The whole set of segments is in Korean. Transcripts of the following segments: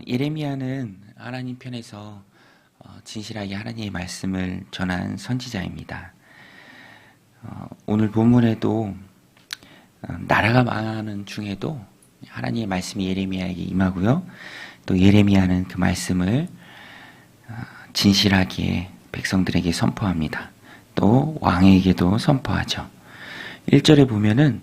예레미야는 하나님 편에서 진실하게 하나님의 말씀을 전한 선지자입니다. 오늘 본문에도 나라가 망하는 중에도 하나님의 말씀이 예레미야에게 임하고요. 또 예레미야는 그 말씀을 진실하게 백성들에게 선포합니다. 또 왕에게도 선포하죠. 1절에 보면은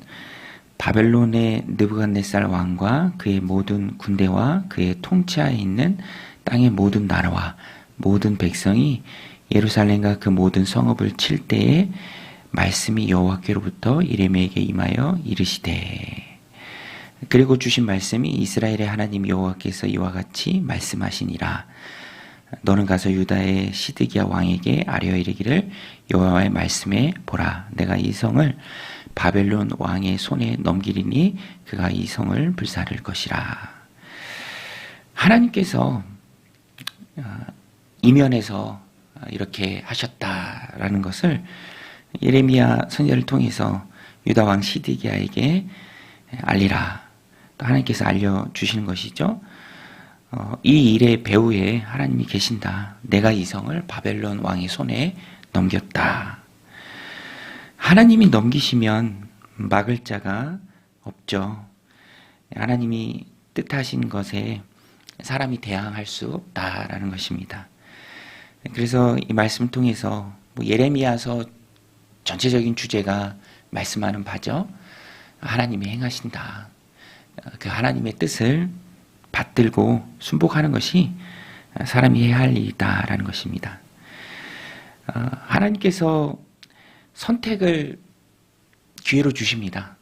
바벨론의 느부갓네살 왕과 그의 모든 군대와 그의 통치하에 있는 땅의 모든 나라와 모든 백성이 예루살렘과 그 모든 성읍을 칠 때에 말씀이 여호와께로부터 예레미야에게 임하여 이르시되, 그리고 주신 말씀이 이스라엘의 하나님 여호와께서 이와 같이 말씀하시니라. 너는 가서 유다의 시드기야 왕에게 아뢰어 이르기를, 여호와의 말씀에 보라, 내가 이 성을 바벨론 왕의 손에 넘기리니 그가 이 성을 불사를 것이라. 하나님께서 이면에서 이렇게 하셨다라는 것을 예레미야 선지자를 통해서 유다 왕 시드기야에게 알리라. 또 하나님께서 알려주시는 것이죠. 이 일의 배후에 하나님이 계신다. 내가 이 성을 바벨론 왕의 손에 넘겼다. 하나님이 넘기시면 막을 자가 없죠. 하나님이 뜻하신 것에 사람이 대항할 수 없다라는 것입니다. 그래서 이 말씀을 통해서 예레미야서 전체적인 주제가 말씀하는 바죠. 하나님이 행하신다. 그 하나님의 뜻을 받들고 순복하는 것이 사람이 해야 할 일이다라는 것입니다. 하나님께서 선택을 기회로 주십니다.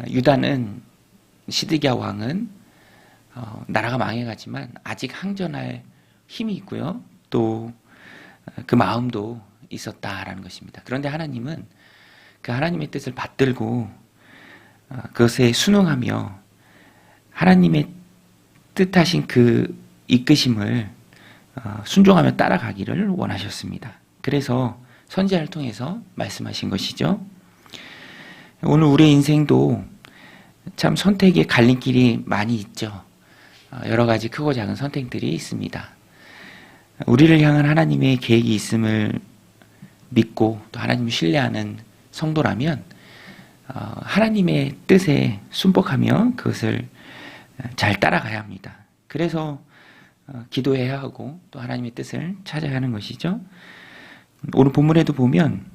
유다는 시드기야 왕은 나라가 망해가지만 아직 항전할 힘이 있고요. 또 그 마음도 있었다라는 것입니다. 그런데 하나님은 그 하나님의 뜻을 받들고 그것에 순응하며 하나님의 뜻하신 그 이끄심을 순종하며 따라가기를 원하셨습니다. 그래서 선지자를 통해서 말씀하신 것이죠. 오늘 우리의 인생도 참 선택의 갈림길이 많이 있죠. 여러 가지 크고 작은 선택들이 있습니다. 우리를 향한 하나님의 계획이 있음을 믿고 또 하나님을 신뢰하는 성도라면 하나님의 뜻에 순복하며 그것을 잘 따라가야 합니다. 그래서 기도해야 하고 또 하나님의 뜻을 찾아야 하는 것이죠. 오늘 본문에도 보면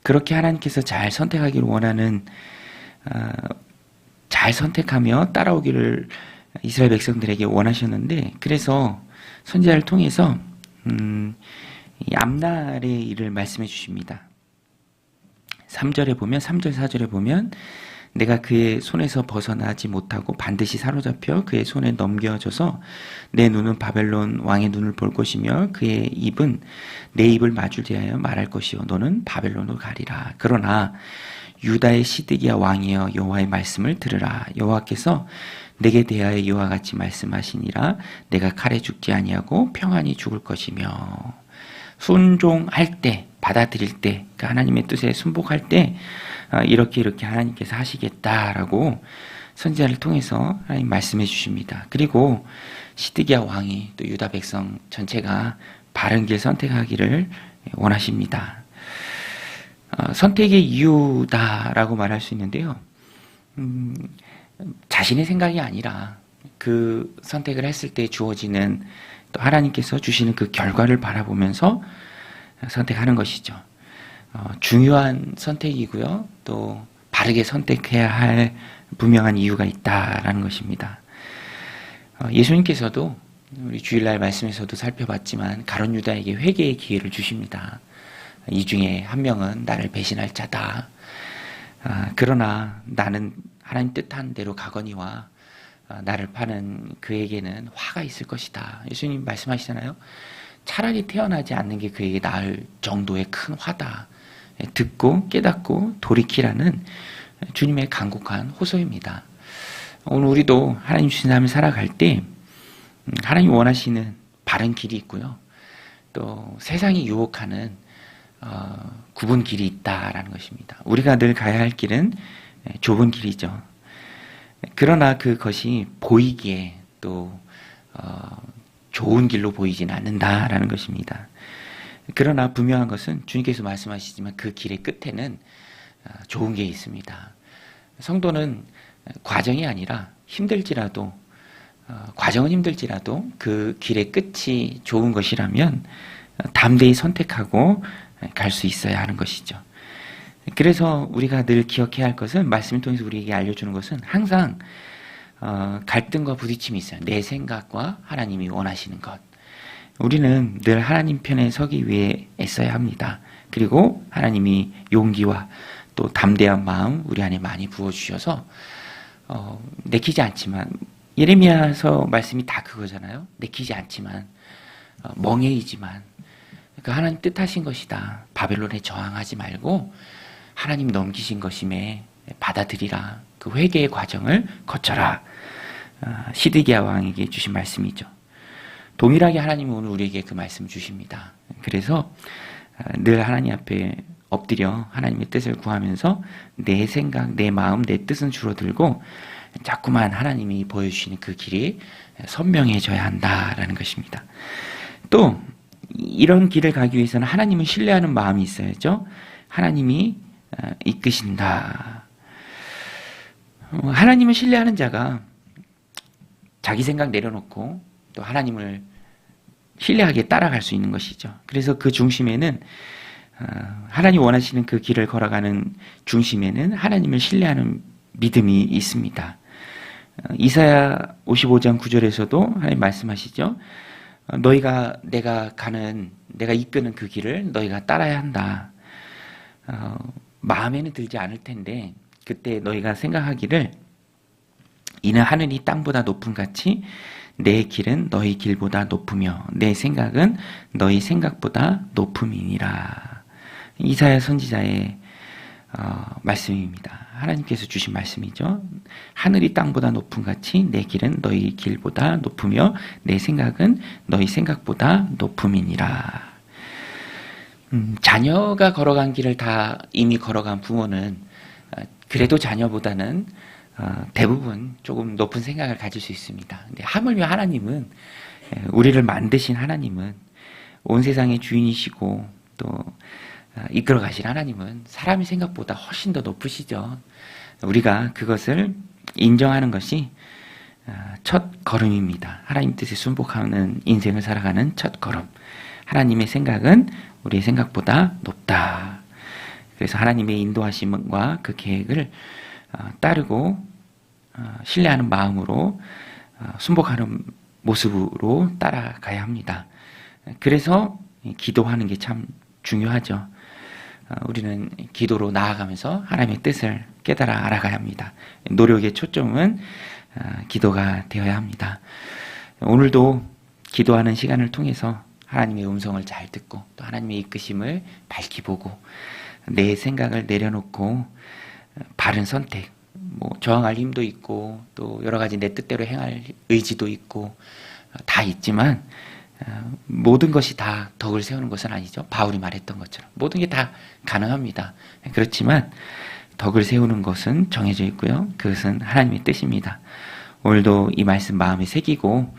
그렇게 하나님께서 잘 선택하기를 원하는, 잘 선택하며 따라오기를 이스라엘 백성들에게 원하셨는데, 그래서 선지자를 통해서 이 앞날의 일을 말씀해 주십니다. 3절에 보면, 3절 4절에 보면 내가 그의 손에서 벗어나지 못하고 반드시 사로잡혀 그의 손에 넘겨져서 내 눈은 바벨론 왕의 눈을 볼 것이며 그의 입은 내 입을 마주대하여 말할 것이요 너는 바벨론으로 가리라. 그러나 유다의 시드기야 왕이여 여호와의 말씀을 들으라. 여호와께서 내게 대하여 이와 같이 말씀하시니라. 내가 칼에 죽지 아니하고 평안히 죽을 것이며. 순종할 때, 받아들일 때, 그 하나님의 뜻에 순복할 때 이렇게 하나님께서 하시겠다라고 선지자를 통해서 하나님 말씀해 주십니다. 그리고 시드기야 왕이 또 유다 백성 전체가 바른 길 선택하기를 원하십니다. 선택의 이유다라고 말할 수 있는데요. 자신의 생각이 아니라 그 선택을 했을 때 주어지는 또 하나님께서 주시는 그 결과를 바라보면서 선택하는 것이죠. 중요한 선택이고요. 또 바르게 선택해야 할 분명한 이유가 있다라는 것입니다. 예수님께서도 우리 주일날 말씀에서도 살펴봤지만 가룟 유다에게 회개의 기회를 주십니다. 이 중에 한 명은 나를 배신할 자다. 그러나 나는 하나님 뜻한 대로 가거니와 나를 파는 그에게는 화가 있을 것이다. 예수님 말씀하시잖아요. 차라리 태어나지 않는 게 그에게 나을 정도의 큰 화다. 듣고 깨닫고 돌이키라는 주님의 간곡한 호소입니다. 오늘 우리도 하나님 주신 삶을 살아갈 때 하나님 원하시는 바른 길이 있고요. 또 세상이 유혹하는 굽은 길이 있다라는 것입니다. 우리가 늘 가야 할 길은 좁은 길이죠. 그러나 그것이 보이기에 또 좋은 길로 보이진 않는다라는 것입니다. 그러나 분명한 것은 주님께서 말씀하시지만 그 길의 끝에는 좋은 게 있습니다. 성도는 과정이 아니라 힘들지라도 과정은 힘들지라도 그 길의 끝이 좋은 것이라면 담대히 선택하고 갈 수 있어야 하는 것이죠. 그래서 우리가 늘 기억해야 할 것은 말씀을 통해서 우리에게 알려주는 것은 항상 갈등과 부딪힘이 있어요. 내 생각과 하나님이 원하시는 것. 우리는 늘 하나님 편에 서기 위해 애써야 합니다. 그리고 하나님이 용기와 또 담대한 마음 우리 안에 많이 부어주셔서 내키지 않지만 예레미야서 말씀이 다 그거잖아요. 내키지 않지만 멍해이지만 그 하나님 뜻하신 것이다. 바벨론에 저항하지 말고 하나님 넘기신 것임에 받아들이라. 그 회개의 과정을 거쳐라. 시드기야 왕에게 주신 말씀이죠. 동일하게 하나님은 오늘 우리에게 그 말씀을 주십니다. 그래서 늘 하나님 앞에 엎드려 하나님의 뜻을 구하면서 내 생각, 내 마음, 내 뜻은 줄어들고 자꾸만 하나님이 보여주시는 그 길이 선명해져야 한다라는 것입니다. 또 이런 길을 가기 위해서는 하나님을 신뢰하는 마음이 있어야죠. 하나님이 이끄신다. 하나님을 신뢰하는 자가 자기 생각 내려놓고 또 하나님을 신뢰하게 따라갈 수 있는 것이죠. 그래서 그 중심에는 하나님 원하시는 그 길을 걸어가는 중심에는 하나님을 신뢰하는 믿음이 있습니다. 이사야 55장 9절에서도 하나님 말씀하시죠. 너희가 내가 이끄는 그 길을 너희가 따라야 한다. 마음에는 들지 않을 텐데 그때 너희가 생각하기를 이는 하늘이 땅보다 높음 같이 내 길은 너희 길보다 높으며 내 생각은 너희 생각보다 높음이니라. 이사야 선지자의 말씀입니다. 하나님께서 주신 말씀이죠. 하늘이 땅보다 높음 같이 내 길은 너희 길보다 높으며 내 생각은 너희 생각보다 높음이니라. 자녀가 걸어간 길을 다 이미 걸어간 부모는 그래도 자녀보다는 대부분 조금 높은 생각을 가질 수 있습니다. 근데 하물며 하나님은 우리를 만드신 하나님은 온 세상의 주인이시고 또 이끌어 가실 하나님은 사람의 생각보다 훨씬 더 높으시죠. 우리가 그것을 인정하는 것이 첫 걸음입니다. 하나님 뜻에 순복하는 인생을 살아가는 첫 걸음. 하나님의 생각은 우리의 생각보다 높다. 그래서 하나님의 인도하심과 그 계획을 따르고 신뢰하는 마음으로 순복하는 모습으로 따라가야 합니다. 그래서 기도하는 게 참 중요하죠. 우리는 기도로 나아가면서 하나님의 뜻을 깨달아 알아가야 합니다. 노력의 초점은 기도가 되어야 합니다. 오늘도 기도하는 시간을 통해서 하나님의 음성을 잘 듣고 또 하나님의 이끄심을 밝히 보고 내 생각을 내려놓고 바른 선택, 저항할 힘도 있고 또 여러 가지 내 뜻대로 행할 의지도 있고 다 있지만 모든 것이 다 덕을 세우는 것은 아니죠. 바울이 말했던 것처럼 모든 게 다 가능합니다. 그렇지만 덕을 세우는 것은 정해져 있고요. 그것은 하나님의 뜻입니다. 오늘도 이 말씀 마음에 새기고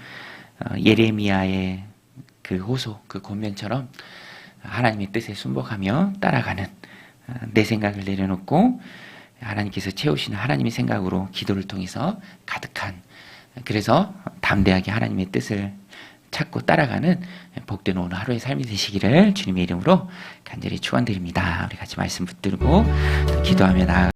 예레미야의 그 호소, 그 권면처럼 하나님의 뜻에 순복하며 따라가는 내 생각을 내려놓고 하나님께서 채우시는 하나님의 생각으로 기도를 통해서 가득한, 그래서 담대하게 하나님의 뜻을 찾고 따라가는 복된 오늘 하루의 삶이 되시기를 주님의 이름으로 간절히 축원드립니다. 우리 같이 말씀 붙들고 기도하며 나아가